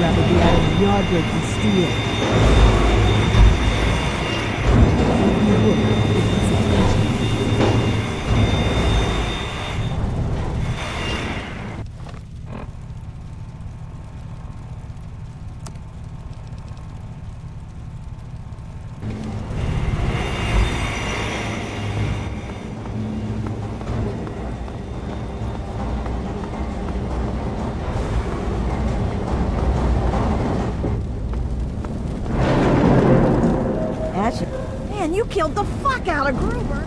rather be out of yard breaking steel. You would give this attention. Man, you killed the fuck out of Gruber.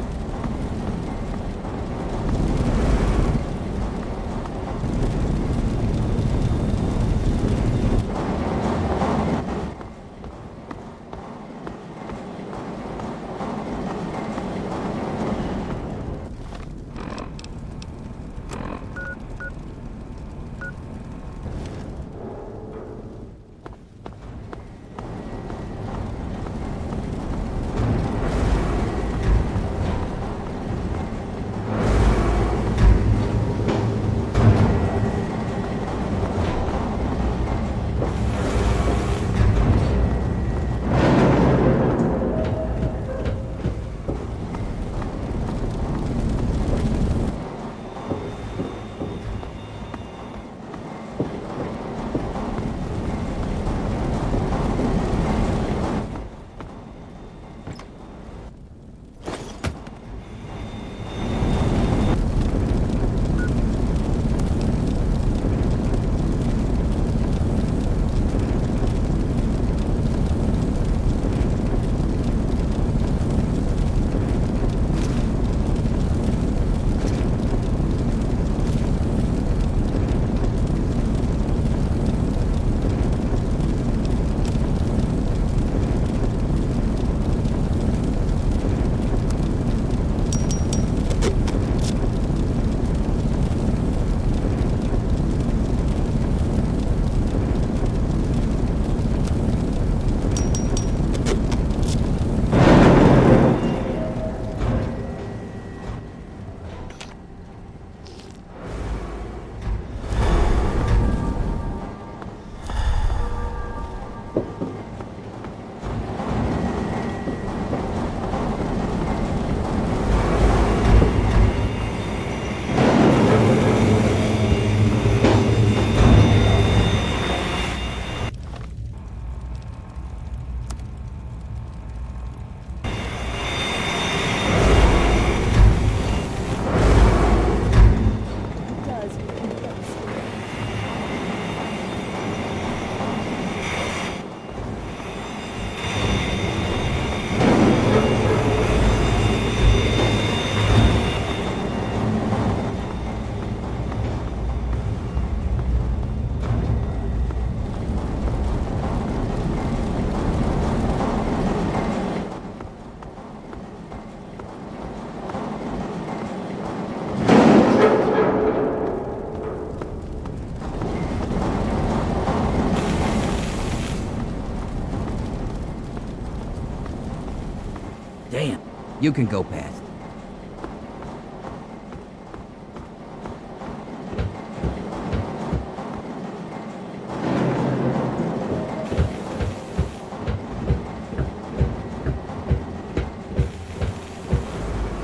Damn, you can go past.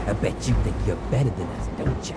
I bet you think you're better than us, don't you?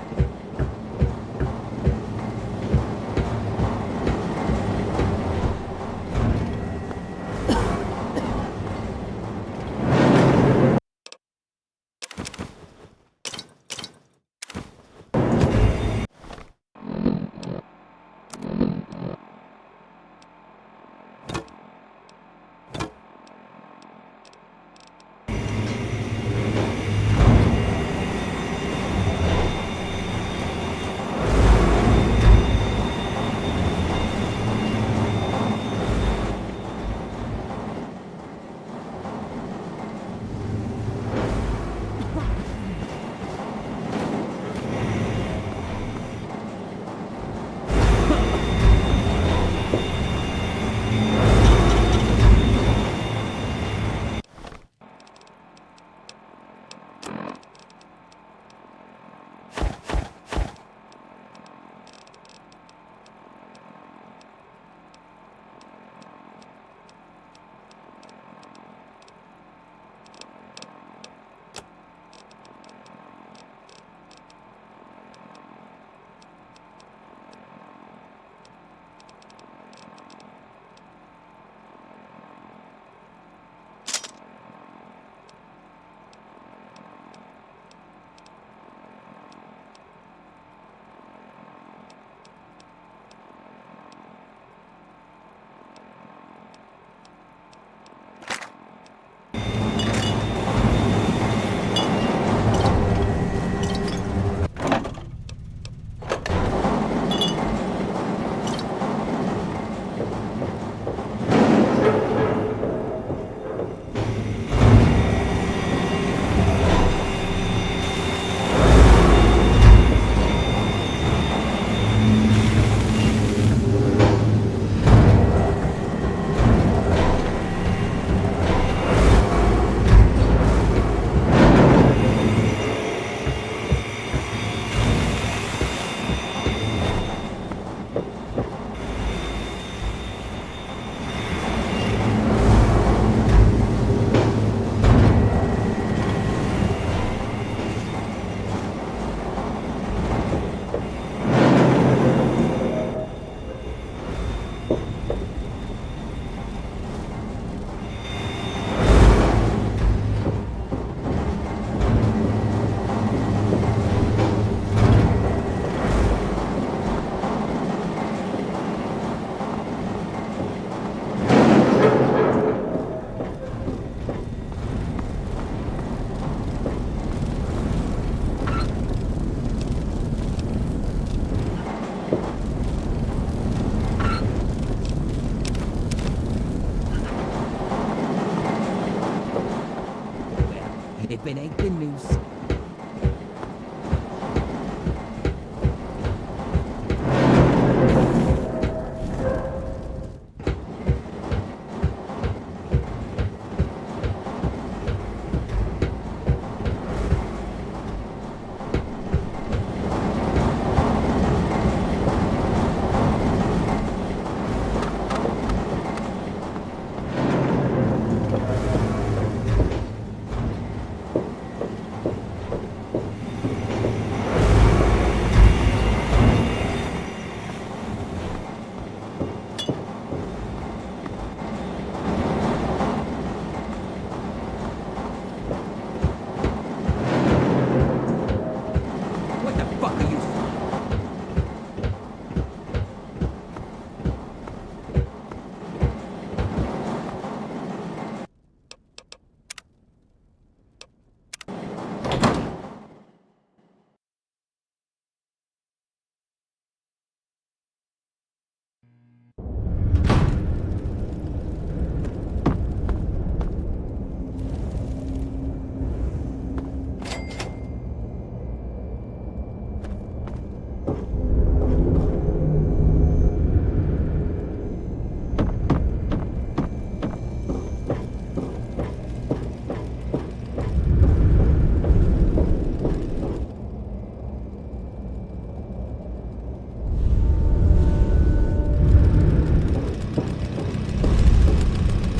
if it ain't the noose. What the fuck are you?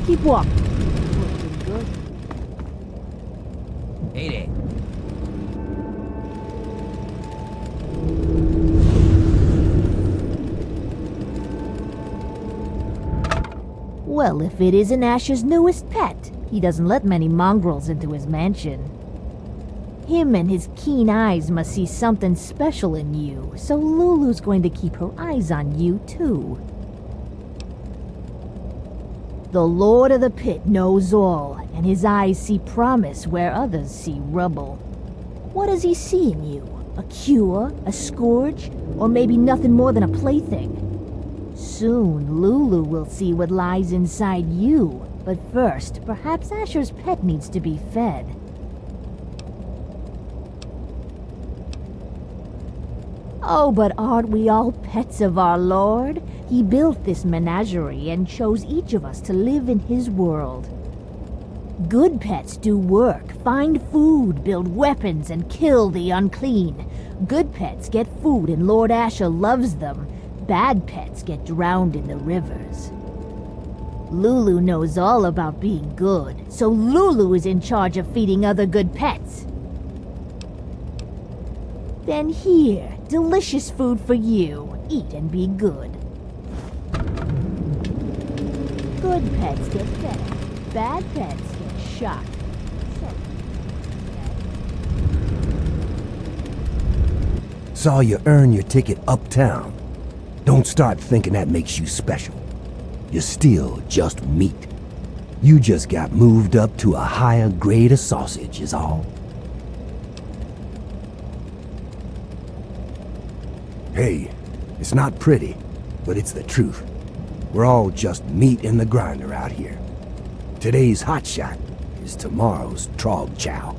Keep walking. Looking good. Hey there. Well, if it isn't Ash's newest pet, he doesn't let many mongrels into his mansion. Him and his keen eyes must see something special in you, so Lulu's going to keep her eyes on you, too. The Lord of the Pit knows all, and his eyes see promise where others see rubble. What does he see in you? A cure? A scourge? Or maybe nothing more than a plaything? Soon, Lulu will see what lies inside you, but first, perhaps Asher's pet needs to be fed. Oh, but aren't we all pets of our Lord? He built this menagerie and chose each of us to live in his world. Good pets do work, find food, build weapons, and kill the unclean. Good pets get food and Lord Asher loves them. Bad pets get drowned in the rivers. Lulu knows all about being good, so Lulu is in charge of feeding other good pets. Then here, delicious food for you. Eat and be good. Good pets get fed. Bad pets get shot. Saw you earn your ticket uptown. Don't start thinking that makes you special. You're still just meat. You just got moved up to a higher grade of sausage is all. Hey, it's not pretty, but it's the truth. We're all just meat in the grinder out here. Today's hotshot is tomorrow's trog chow.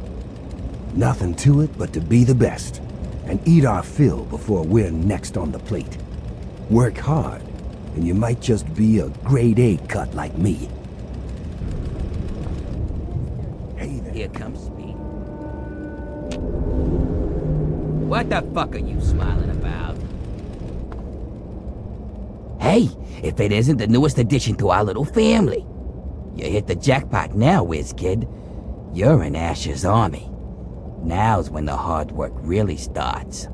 Nothing to it but to be the best, and eat our fill before we're next on the plate. Work hard, and you might just be a grade A cut like me. Hey there. Here comes Speed. What the fuck are you smiling about? Hey, if it isn't the newest addition to our little family. You hit the jackpot now, whiz kid. You're in Asher's army. Now's when the hard work really starts.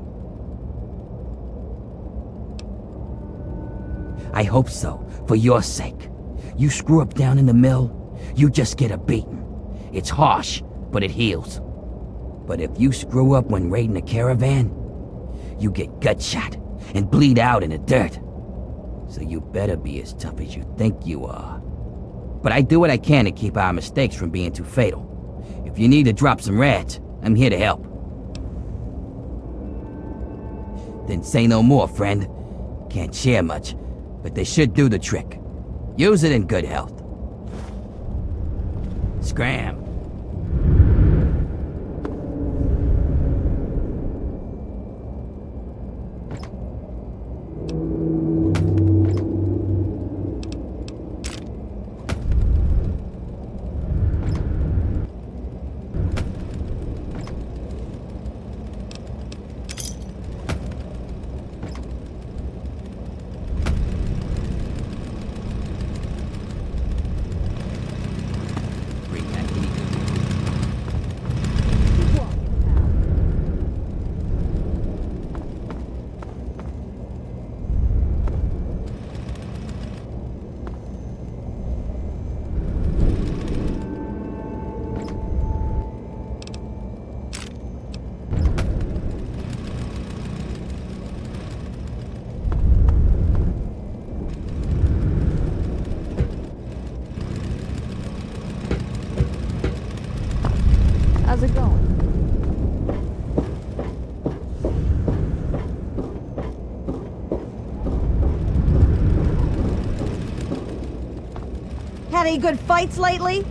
I hope so, for your sake. You screw up down in the mill, you just get a beating. It's harsh, but it heals. But if you screw up when raiding a caravan, you get gut shot and bleed out in the dirt. So you better be as tough as you think you are. But I do what I can to keep our mistakes from being too fatal. If you need to drop some rats, I'm here to help. Then say no more, friend. Can't share much, but they should do the trick. Use it in good health. Scram. Had any good fights lately?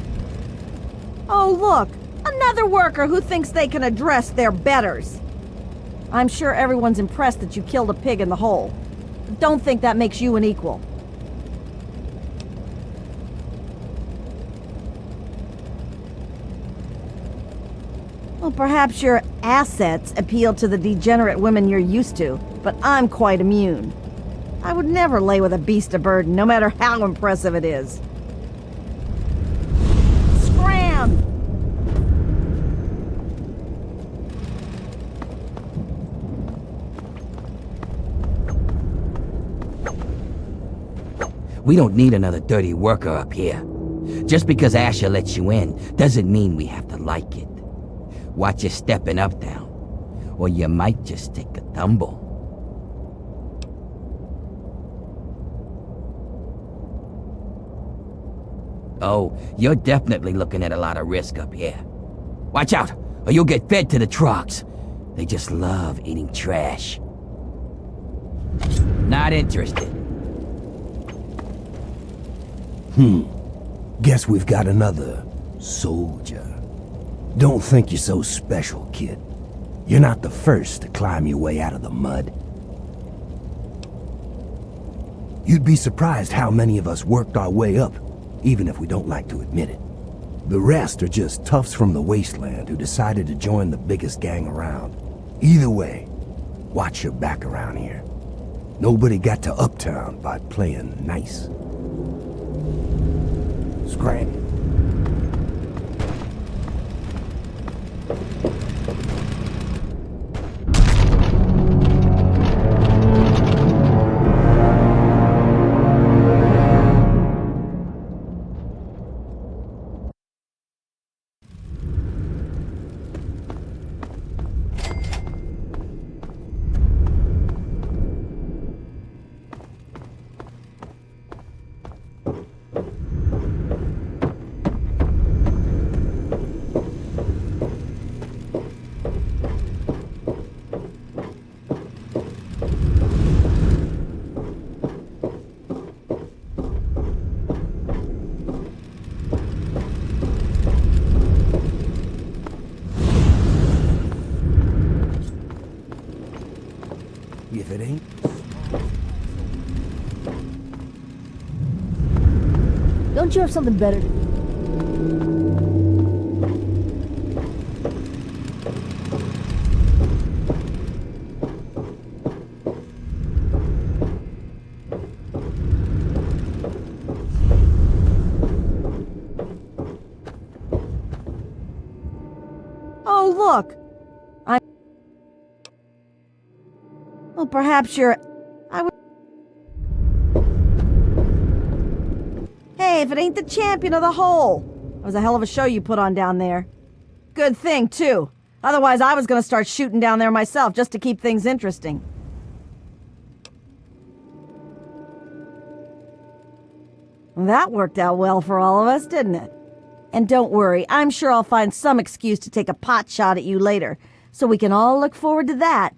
Oh, look, another worker who thinks they can address their betters. I'm sure everyone's impressed that you killed a pig in the hole. Don't think that makes you an equal. Well, perhaps your assets appeal to the degenerate women you're used to, but I'm quite immune. I would never lay with a beast of burden, no matter how impressive it is. Scram! We don't need another dirty worker up here. Just because Asher lets you in doesn't mean we have to like it. Watch your stepping up now, or you might just take a tumble. Oh, you're definitely looking at a lot of risk up here. Watch out, or you'll get fed to the trucks. They just love eating trash. Not interested. Guess we've got another soldier. Don't think you're so special, kid. You're not the first to climb your way out of the mud. You'd be surprised how many of us worked our way up, even if we don't like to admit it. The rest are just toughs from the wasteland who decided to join the biggest gang around. Either way, watch your back around here. Nobody got to Uptown by playing nice. Scram. If it ain't... Don't you have something better to do? Oh, look! Well, perhaps you're... Hey, if it ain't the champion of the hole! That was a hell of a show you put on down there. Good thing, too. Otherwise, I was gonna start shooting down there myself just to keep things interesting. That worked out well for all of us, didn't it? And don't worry, I'm sure I'll find some excuse to take a pot shot at you later, so we can all look forward to that.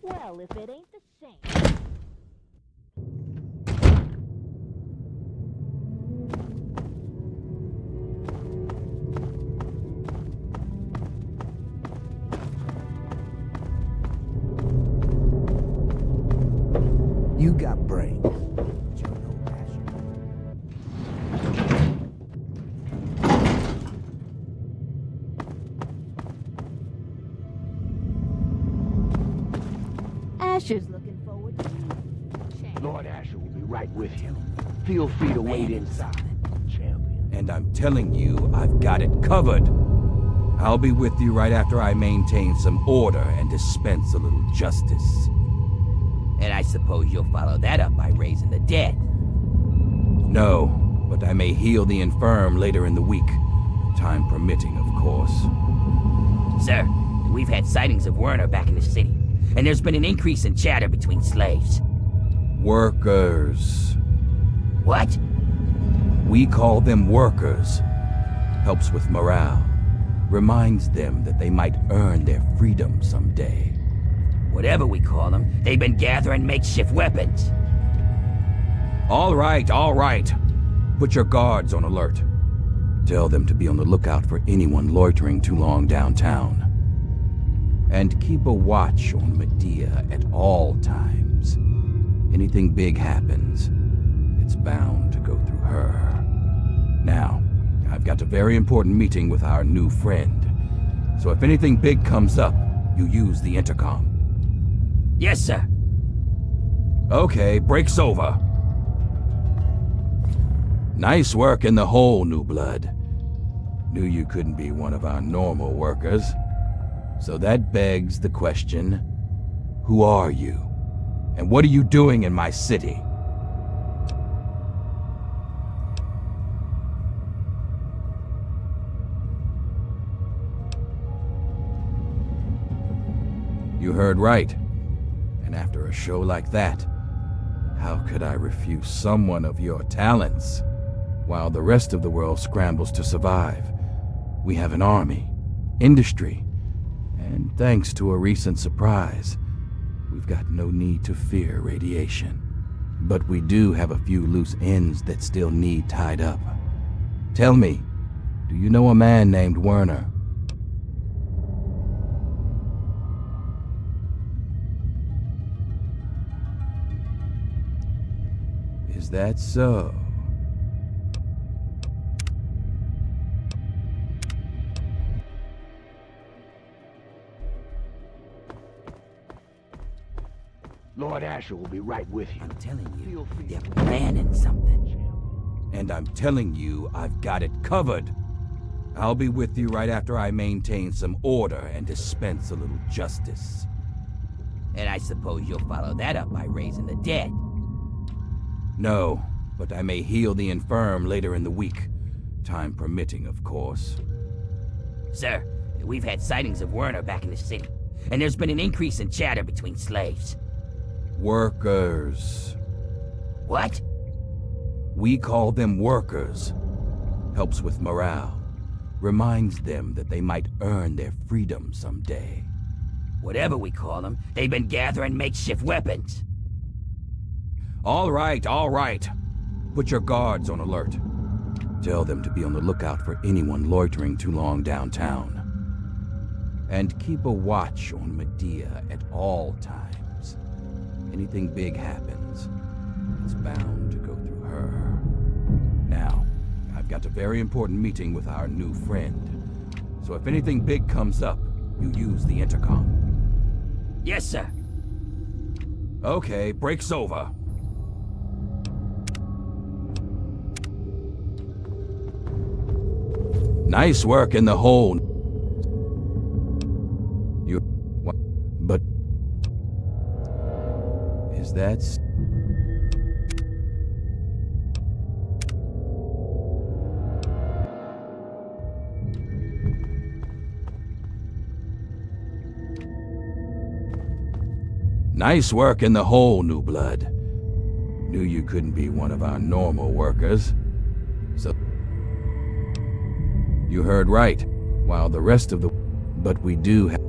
Well, if it ain't the same. You got brains. But you're no Asher. Asher's looking forward to you. Lord Asher will be right with you. Feel free to wait inside, champion. And I'm telling you, I've got it covered. I'll be with you right after I maintain some order and dispense a little justice. And I suppose you'll follow that up by raising the dead. No, but I may heal the infirm later in the week. Time permitting, of course. Sir, we've had sightings of Werner back in the city, and there's been an increase in chatter between slaves. Workers. What? We call them workers. Helps with morale. Reminds them that they might earn their freedom someday. Whatever we call them, they've been gathering makeshift weapons. All right, all right. Put your guards on alert. Tell them to be on the lookout for anyone loitering too long downtown. And keep a watch on Medea at all times. Anything big happens, it's bound to go through her. Now, I've got a very important meeting with our new friend. So if anything big comes up, you use the intercom. Yes, sir. Okay, break's over. Nice work in the hole, new blood. Knew you couldn't be one of our normal workers. So that begs the question, who are you? And what are you doing in my city? You heard right. And after a show like that, how could I refuse someone of your talents? While the rest of the world scrambles to survive, we have an army, industry, and thanks to a recent surprise, we've got no need to fear radiation. But we do have a few loose ends that still need tied up. Tell me, do you know a man named Werner? Is that so? Lord Asher will be right with you. I'm telling you, Feel free they're to- planning something. And I'm telling you, I've got it covered. I'll be with you right after I maintain some order and dispense a little justice. And I suppose you'll follow that up by raising the dead. No, but I may heal the infirm later in the week. Time permitting, of course. Sir, we've had sightings of Werner back in the city, and there's been an increase in chatter between slaves. Workers. What? We call them workers. Helps with morale. Reminds them that they might earn their freedom someday. Whatever we call them, they've been gathering makeshift weapons. All right, all right. Put your guards on alert. Tell them to be on the lookout for anyone loitering too long downtown. And keep a watch on Medea at all times. Anything big happens, it's bound to go through her. Now, I've got a very important meeting with our new friend. So if anything big comes up, you use the intercom. Yes, sir. Okay, break's over. Nice work in the hole. You... What? But... Is that... Nice work in the hole, new blood. Knew you couldn't be one of our normal workers. So... You heard right. While the rest of the... But we do have...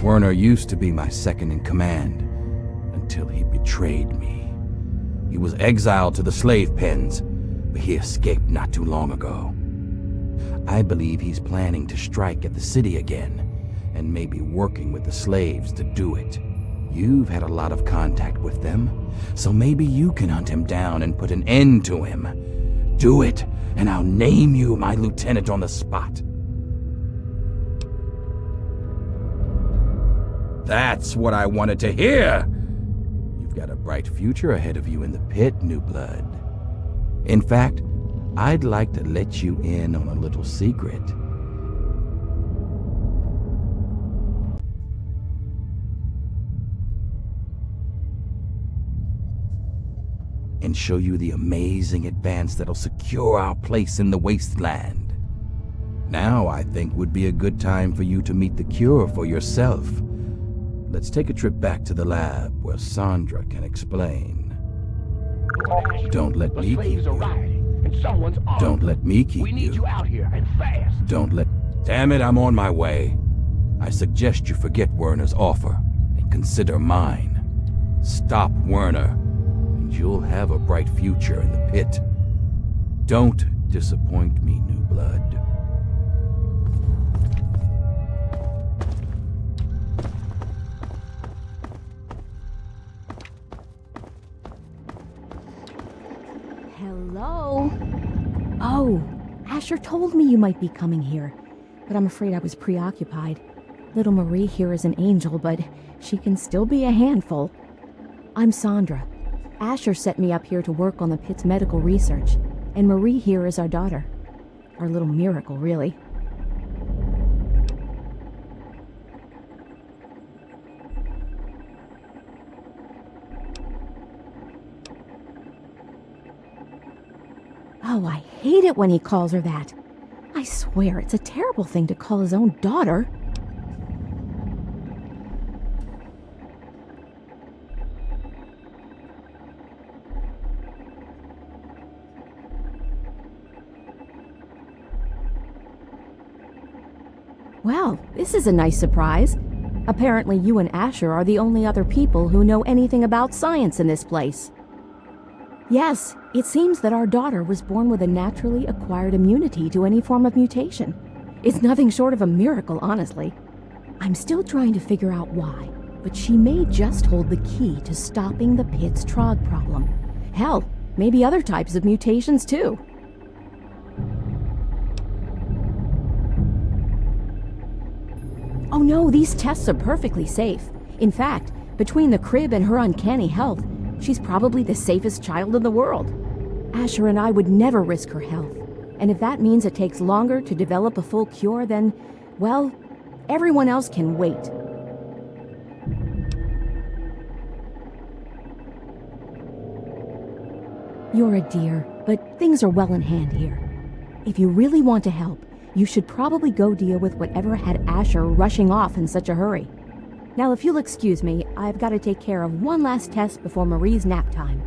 Werner used to be my second in command, until he betrayed me. He was exiled to the slave pens, but he escaped not too long ago. I believe he's planning to strike at the city again, and maybe working with the slaves to do it. You've had a lot of contact with them, so maybe you can hunt him down and put an end to him. Do it, and I'll name you my lieutenant on the spot. That's what I wanted to hear! You've got a bright future ahead of you in the pit, new blood. In fact, I'd like to let you in on a little secret. and show you the amazing advance that'll secure our place in the wasteland. Now I think would be a good time for you to meet the cure for yourself. Let's take a trip back to the lab where Sandra can explain. Don't let The me slaves keep are you. rioting, and someone's armed. Don't let me keep We need you. you out here, and fast. Don't let... Damn it, I'm on my way. I suggest you forget Werner's offer and consider mine. Stop Werner, and you'll have a bright future in the pit. Don't disappoint me, new blood. Hello? Oh, Asher told me you might be coming here, but I'm afraid I was preoccupied. Little Marie here is an angel, but she can still be a handful. I'm Sandra. Asher set me up here to work on the Pitt's medical research, and Marie here is our daughter. Our little miracle, really. Oh, I hate it when he calls her that. I swear it's a terrible thing to call his own daughter. Well, this is a nice surprise. Apparently you and Asher are the only other people who know anything about science in this place. Yes, it seems that our daughter was born with a naturally acquired immunity to any form of mutation. It's nothing short of a miracle, honestly. I'm still trying to figure out why, but she may just hold the key to stopping the Pitt's Trog problem. Hell, maybe other types of mutations too. Oh no, these tests are perfectly safe. In fact, between the crib and her uncanny health, she's probably the safest child in the world. Asher and I would never risk her health. And if that means it takes longer to develop a full cure, then, well, everyone else can wait. You're a dear, but things are well in hand here. If you really want to help, you should probably go deal with whatever had Asher rushing off in such a hurry. Now, if you'll excuse me, I've got to take care of one last test before Marie's nap time.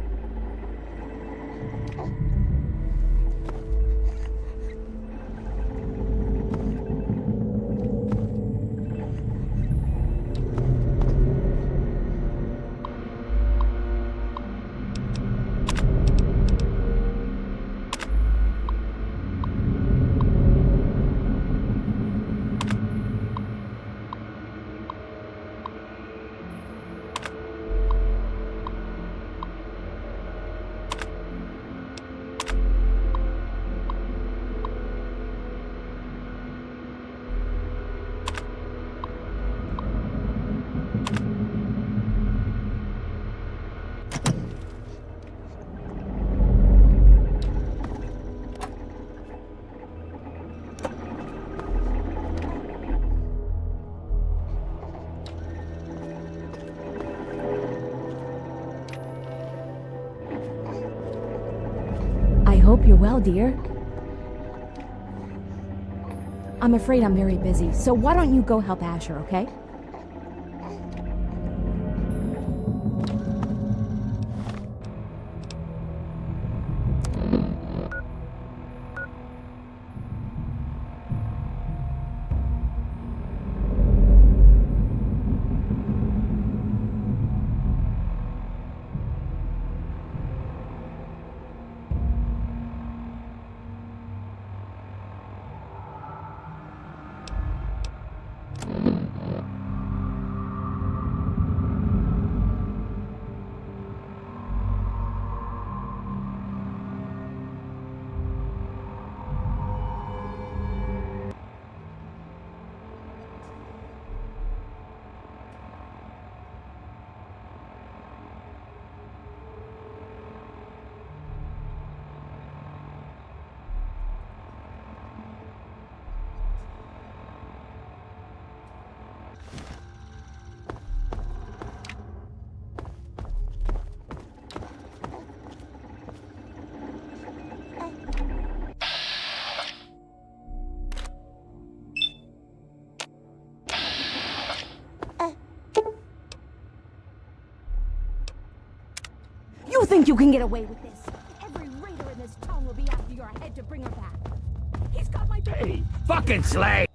I hope you're well, dear. I'm afraid I'm very busy, so why don't you go help Asher, okay? think you can get away with this? Every raider in this town will be after your head to bring her back. He's got my baby. Fucking slave!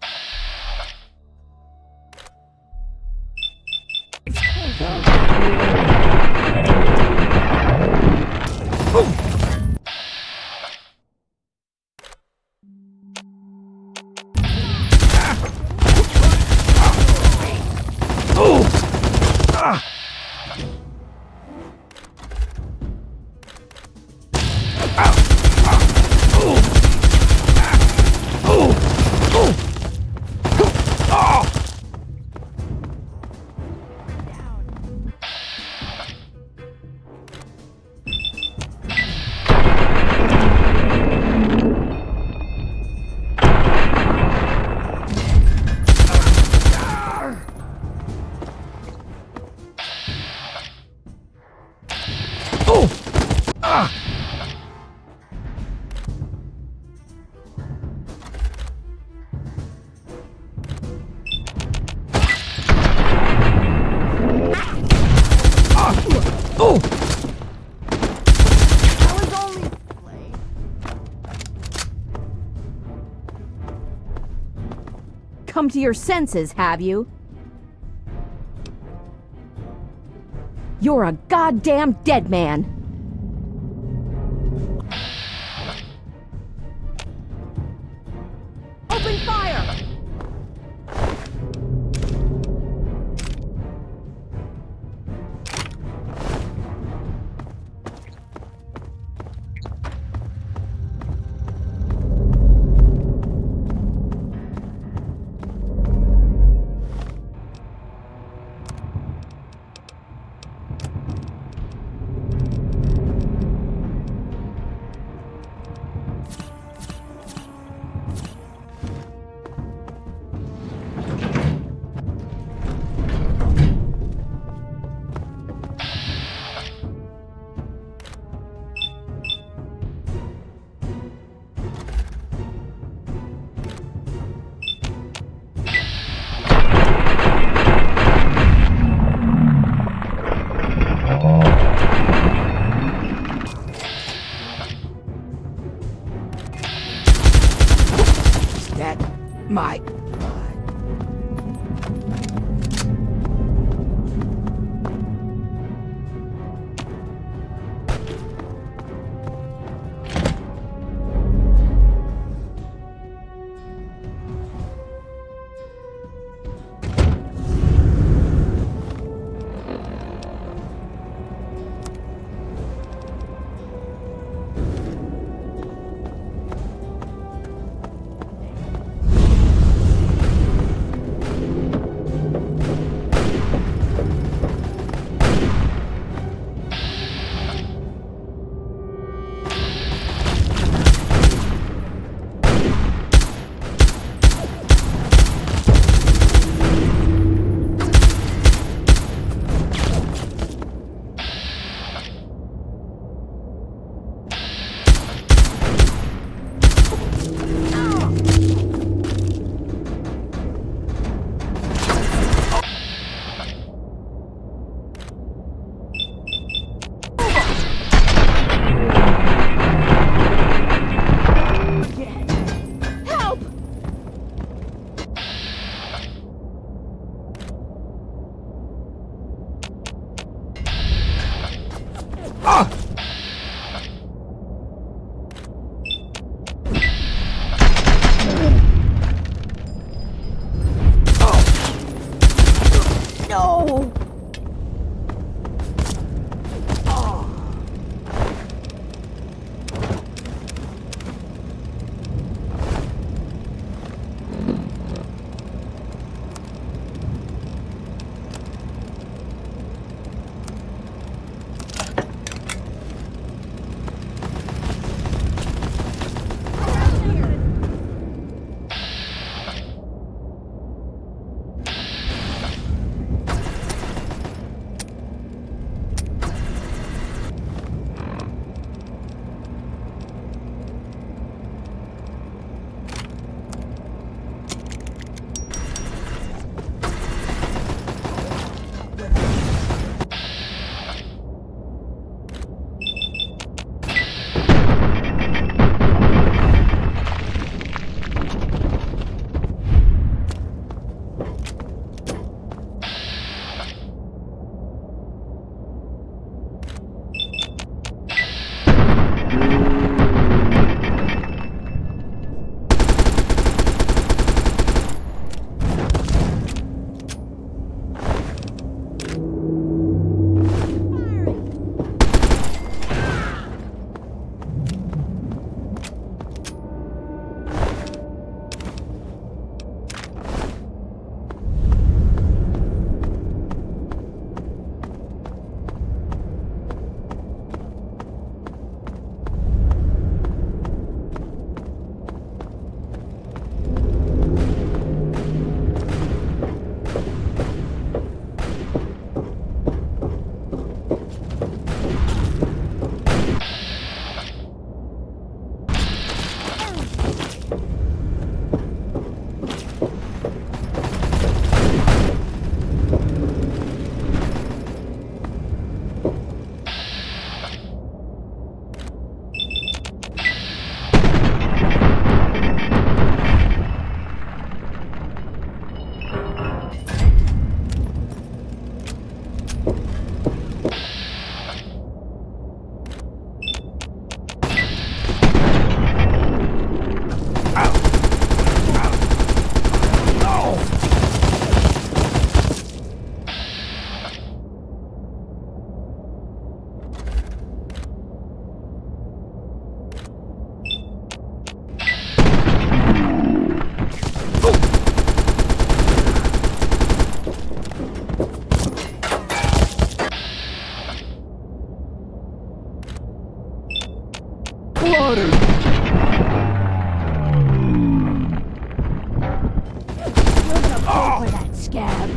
Come to your senses, have you? You're a goddamn dead man! Open fire! My... quarters! You're gonna pay for that, scab.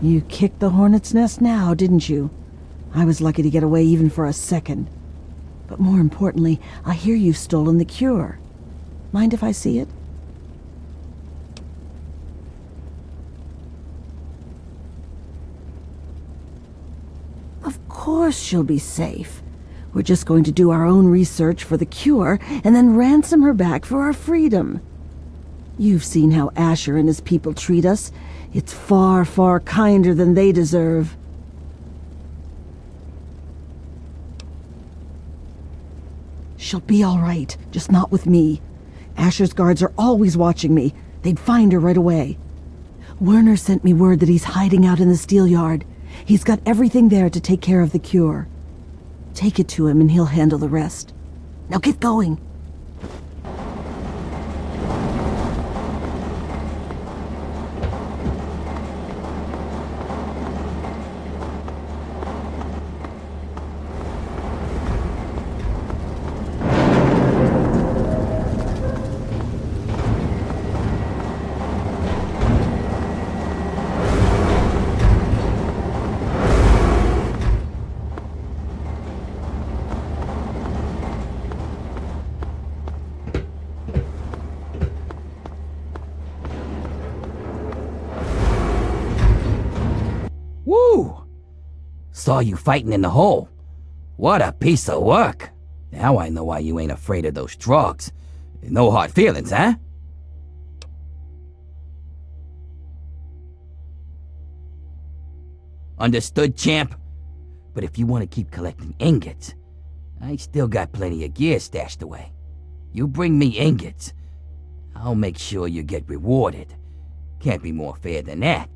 You kicked the hornet's nest now, didn't you? I was lucky to get away even for a second. But more importantly, I hear you've stolen the cure. Mind if I see it? Of course she'll be safe. We're just going to do our own research for the cure and then ransom her back for our freedom. You've seen how Asher and his people treat us. It's far, far kinder than they deserve. She'll be all right, just not with me. Asher's guards are always watching me. They'd find her right away. Werner sent me word that he's hiding out in the steel yard. He's got everything there to take care of the cure. Take it to him and he'll handle the rest. Now get going. Woo! Saw you fighting in the hole. What a piece of work. Now I know why you ain't afraid of those drugs. No hard feelings, huh? Understood, champ? But if you want to keep collecting ingots, I still got plenty of gear stashed away. You bring me ingots, I'll make sure you get rewarded. Can't be more fair than that.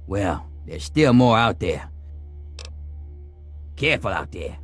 Well, there's still more out there. Careful out there.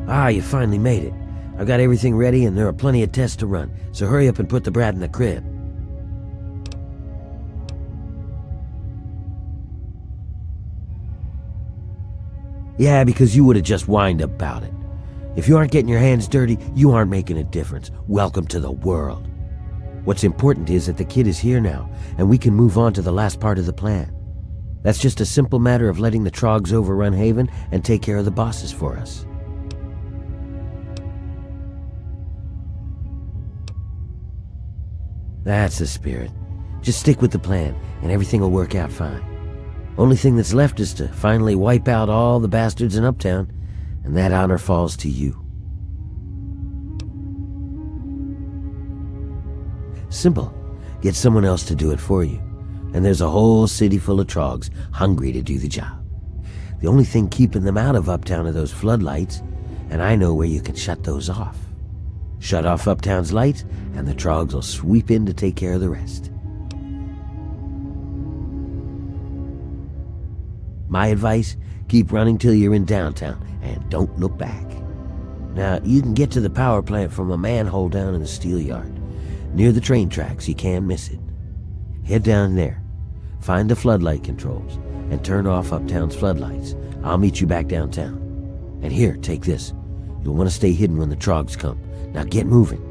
Ah, you finally made it. I've got everything ready and there are plenty of tests to run, so hurry up and put the brat in the crib. Yeah, because you would have just whined about it. If you aren't getting your hands dirty, you aren't making a difference. Welcome to the world. What's important is that the kid is here now, and we can move on to the last part of the plan. That's just a simple matter of letting the Trogs overrun Haven and take care of the bosses for us. That's the spirit. Just stick with the plan, and everything will work out fine. Only thing that's left is to finally wipe out all the bastards in Uptown, and that honor falls to you. Simple. Get someone else to do it for you, and there's a whole city full of Trogs hungry to do the job. The only thing keeping them out of Uptown are those floodlights, and I know where you can shut those off. Shut off Uptown's lights, and the Trogs will sweep in to take care of the rest. My advice, keep running till you're in downtown, and don't look back. Now, you can get to the power plant from a manhole down in the steel yard. Near the train tracks, you can't miss it. Head down there, find the floodlight controls, and turn off Uptown's floodlights. I'll meet you back downtown. And here, take this. You'll want to stay hidden when the Trogs come. Now get moving.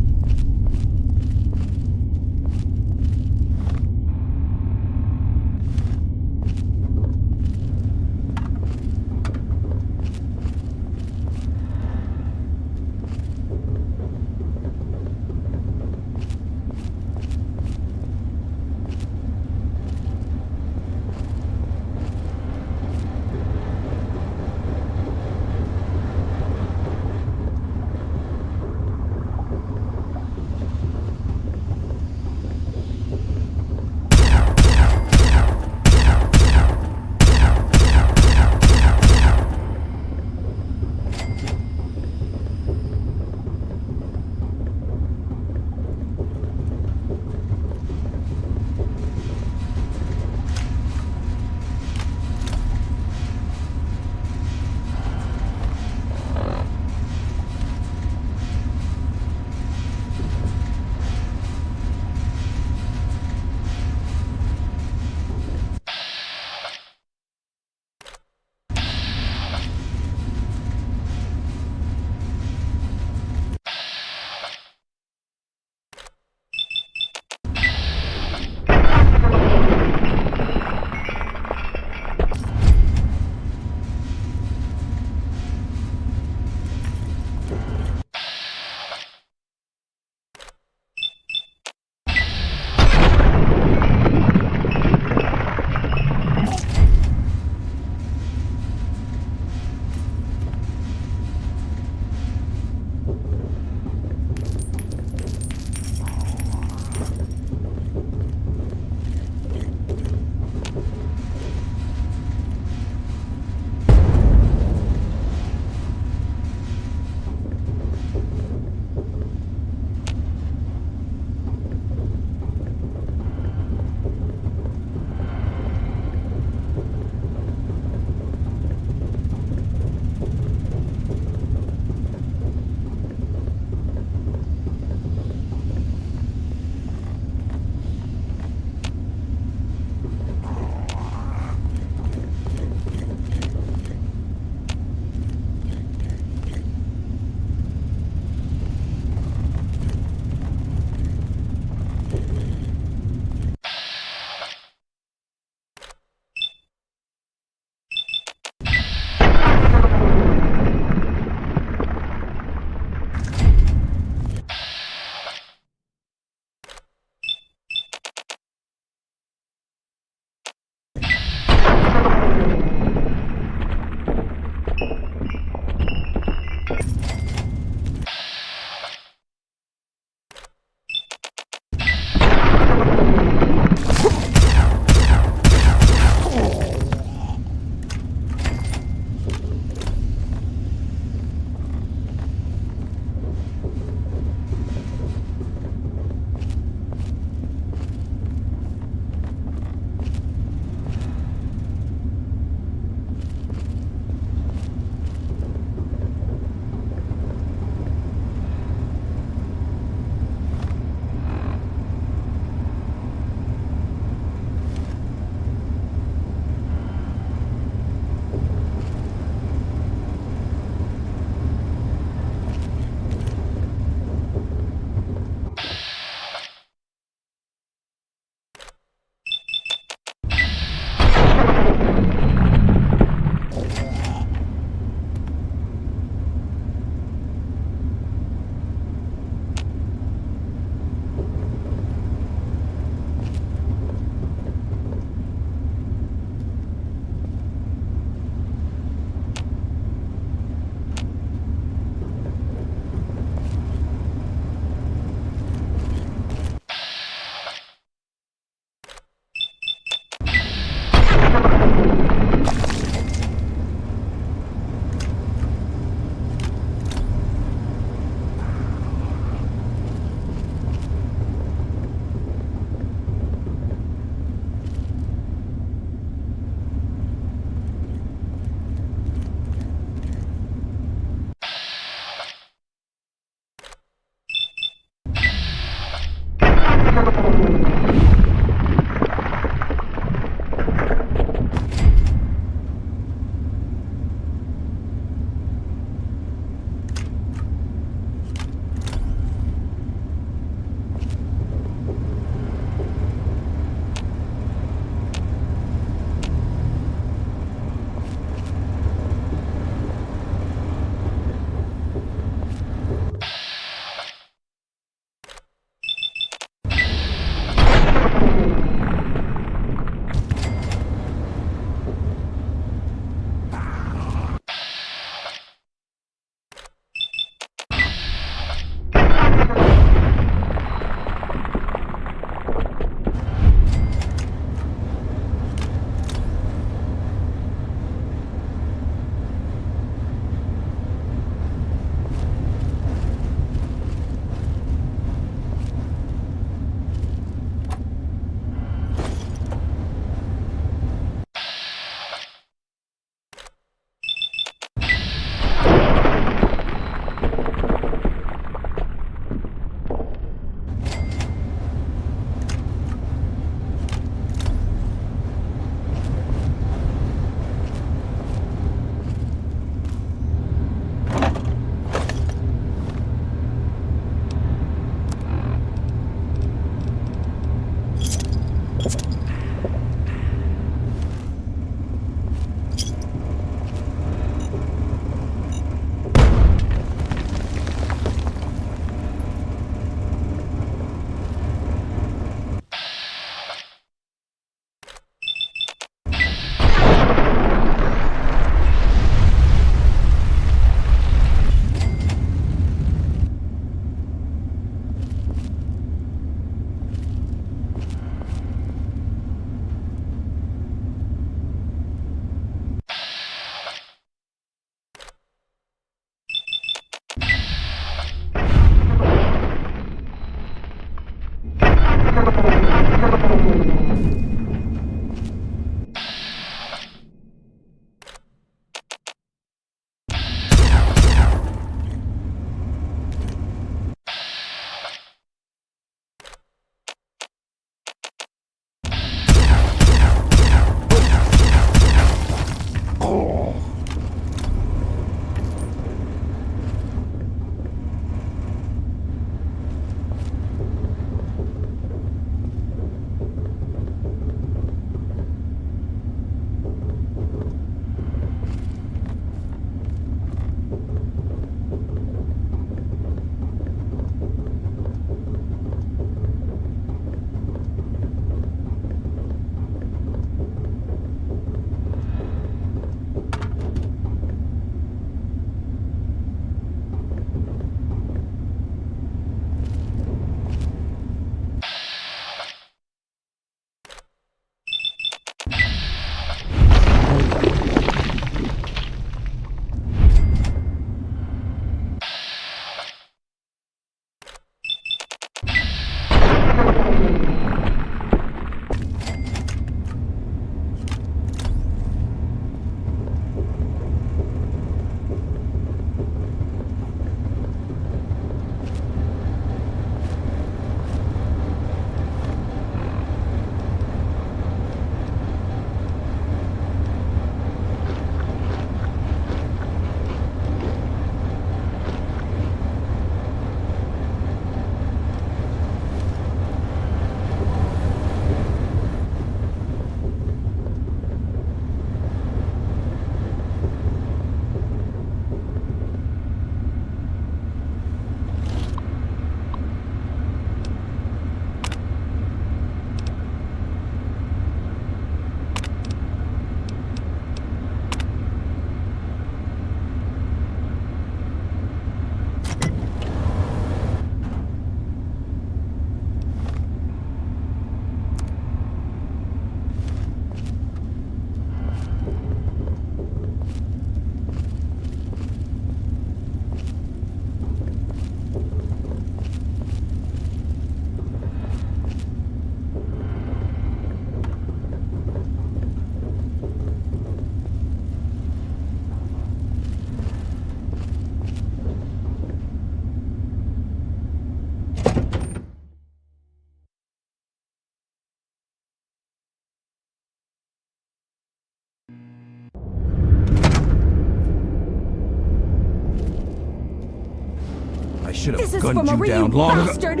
I should This have is for gunned you Marie, you down long ago. bastard!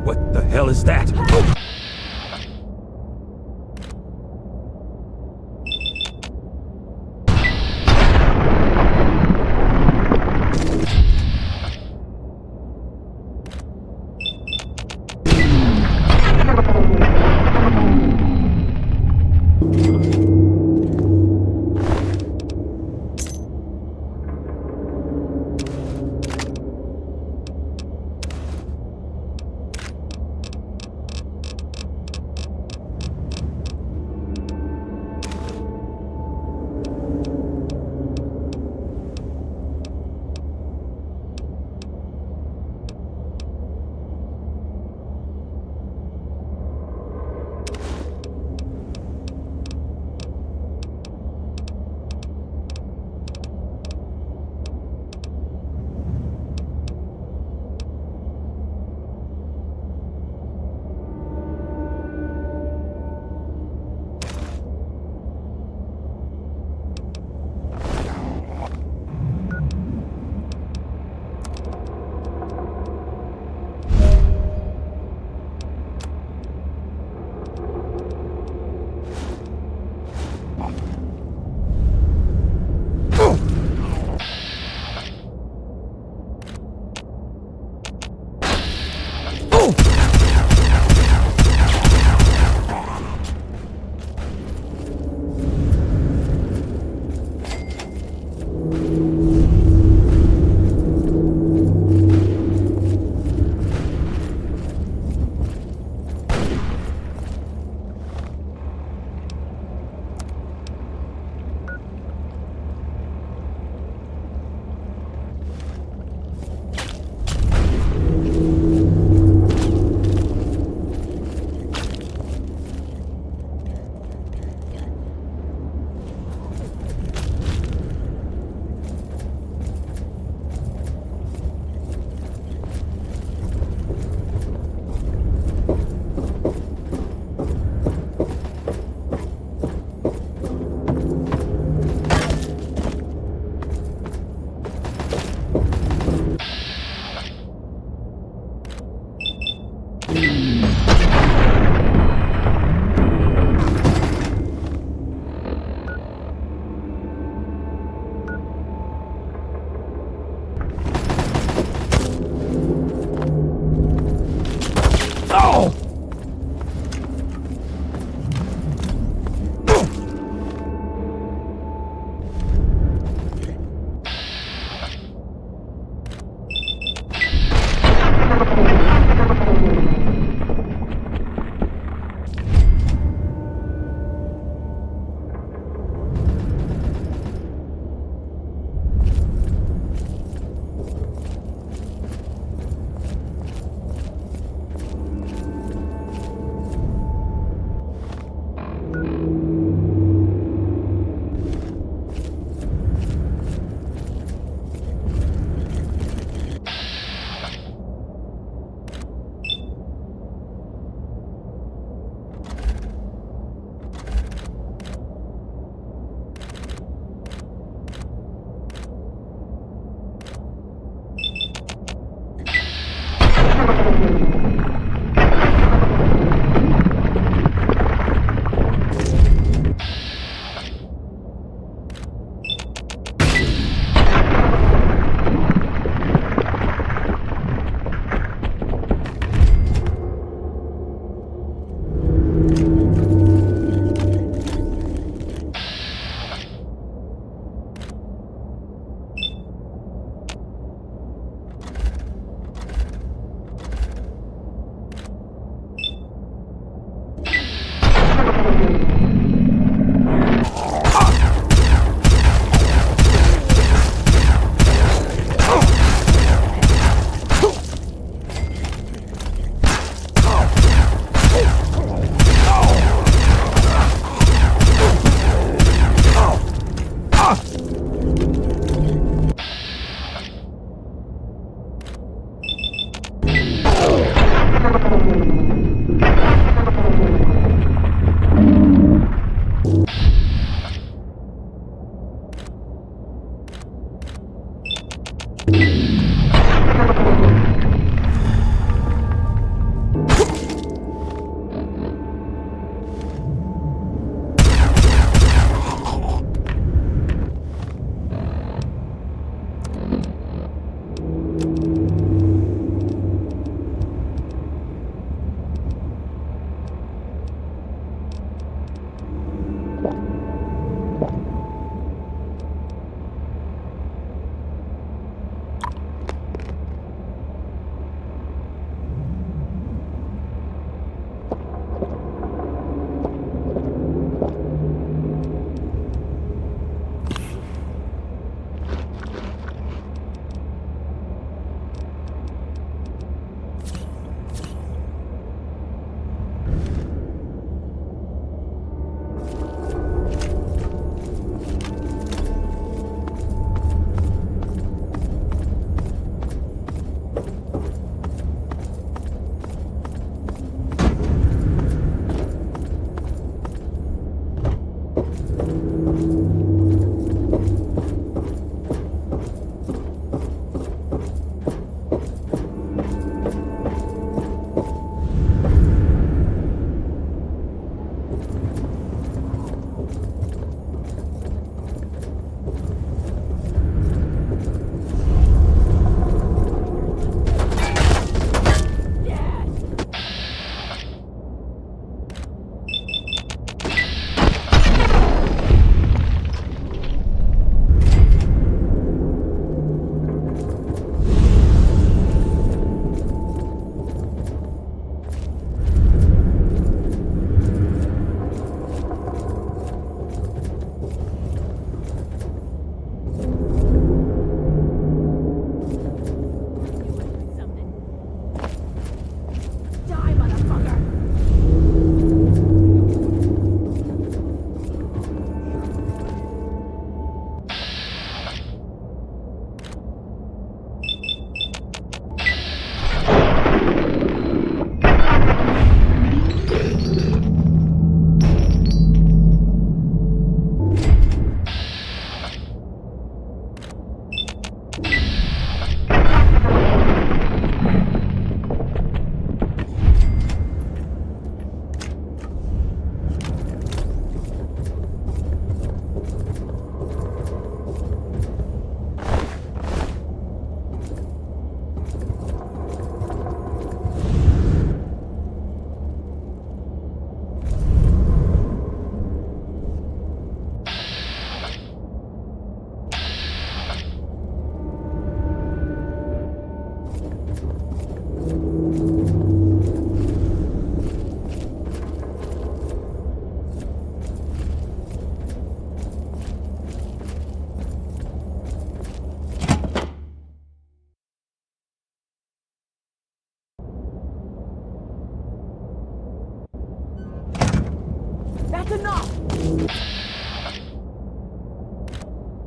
What the hell is that?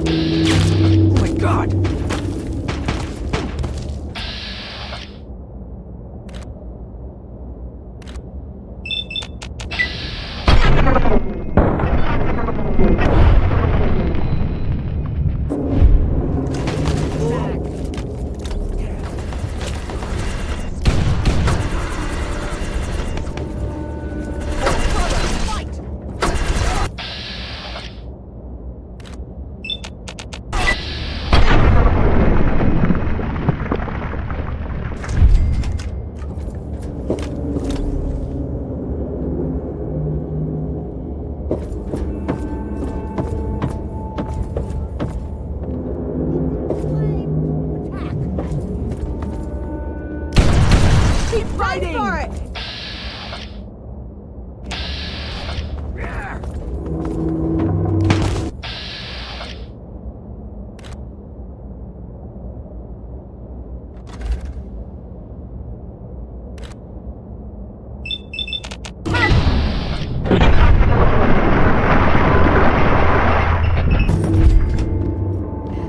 Oh my god! Fight for it!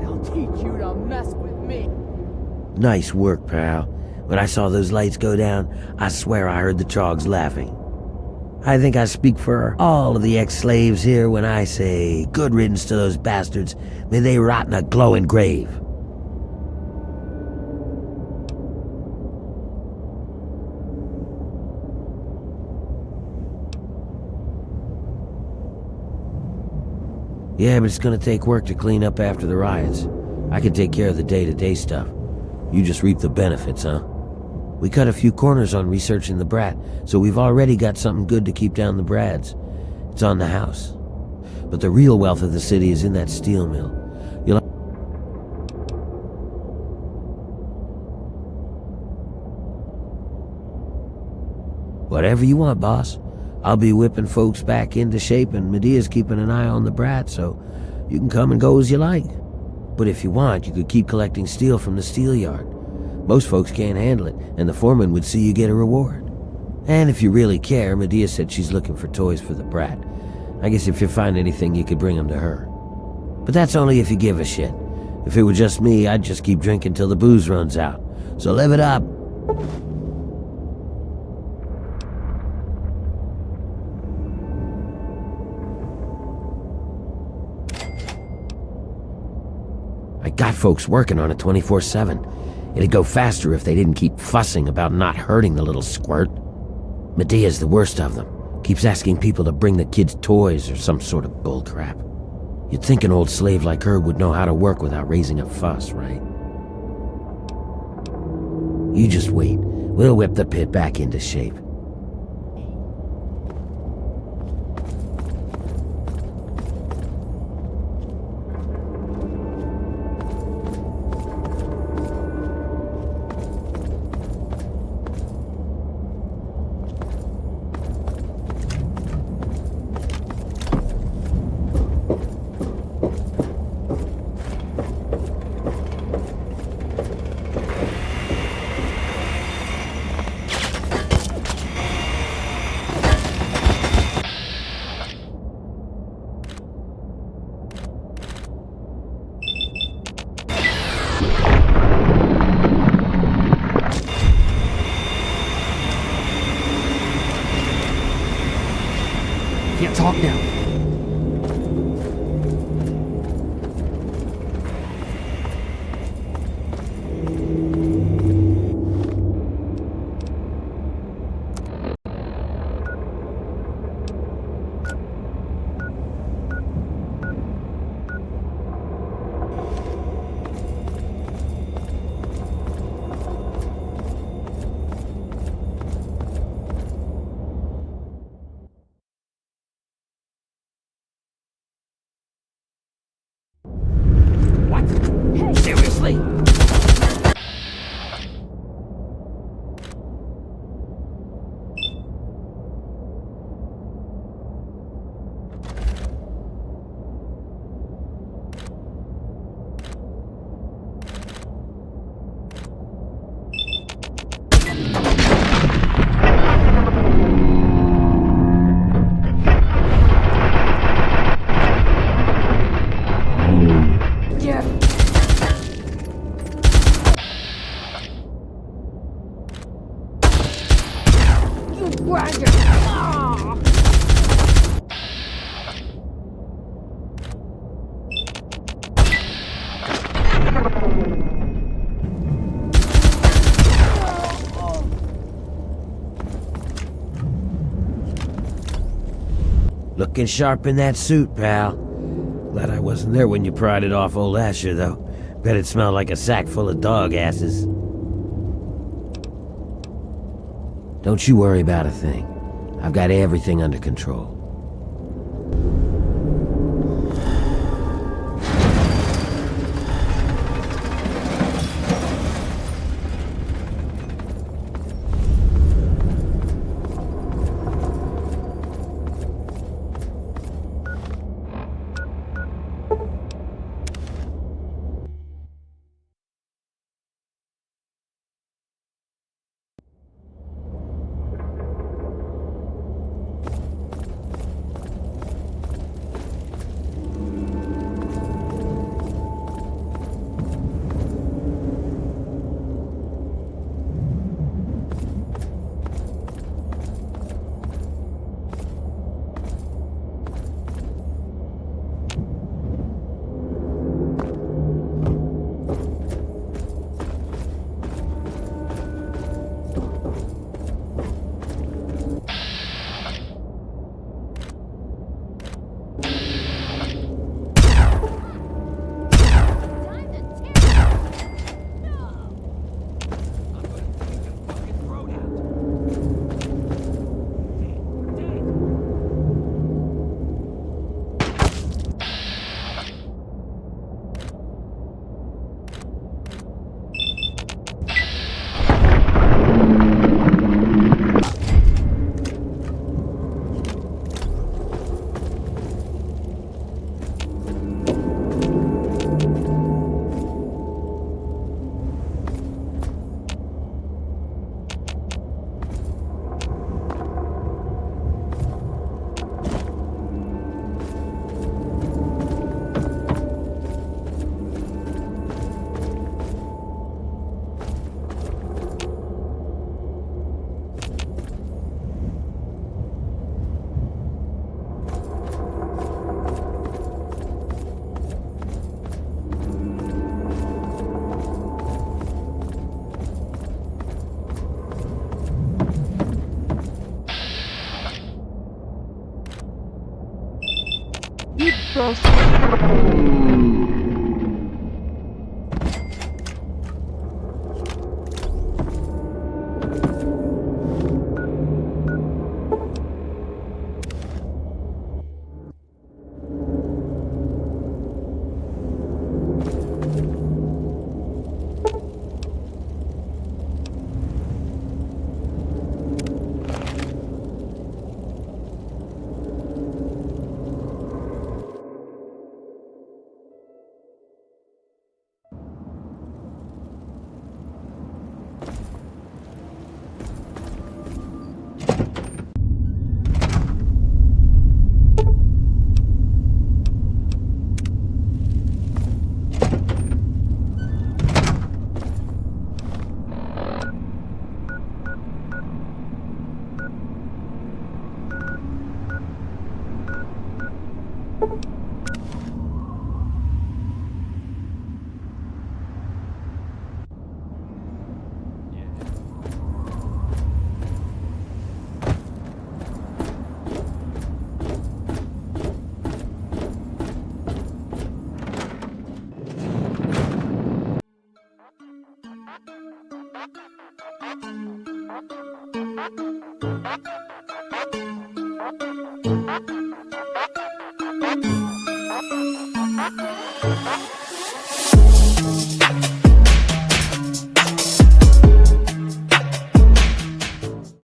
I'll teach you to mess with me. Nice work, pal. When I saw those lights go down, I swear I heard the Trogs laughing. I think I speak for all of the ex-slaves here when I say, good riddance to those bastards. May they rot in a glowing grave. Yeah, but it's gonna take work to clean up after the riots. I can take care of the day-to-day stuff. You just reap the benefits, huh? We cut a few corners on researching the brat, so we've already got something good to keep down the brads. It's on the house. But the real wealth of the city is in that steel mill. You'll... Whatever you want, boss. I'll be whipping folks back into shape, and Medea's keeping an eye on the brat, so you can come and go as you like. But if you want, you could keep collecting steel from the steel yard. Most folks can't handle it, and the foreman would see you get a reward. And if you really care, Medea said she's looking for toys for the brat. I guess if you find anything, you could bring them to her. But that's only if you give a shit. If it were just me, I'd just keep drinking till the booze runs out. So live it up. I got folks working on it 24/7. It'd go faster if they didn't keep fussing about not hurting the little squirt. Medea's the worst of them. Keeps asking people to bring the kids toys or some sort of bullcrap. You'd think an old slave like her would know how to work without raising a fuss, right? You just wait. We'll whip the pit back into shape. Can't talk now. Seriously? Looking sharp in that suit, pal. Glad I wasn't there when you pried it off old Asher, though. Bet it smelled like a sack full of dog asses. Don't you worry about a thing. I've got everything under control.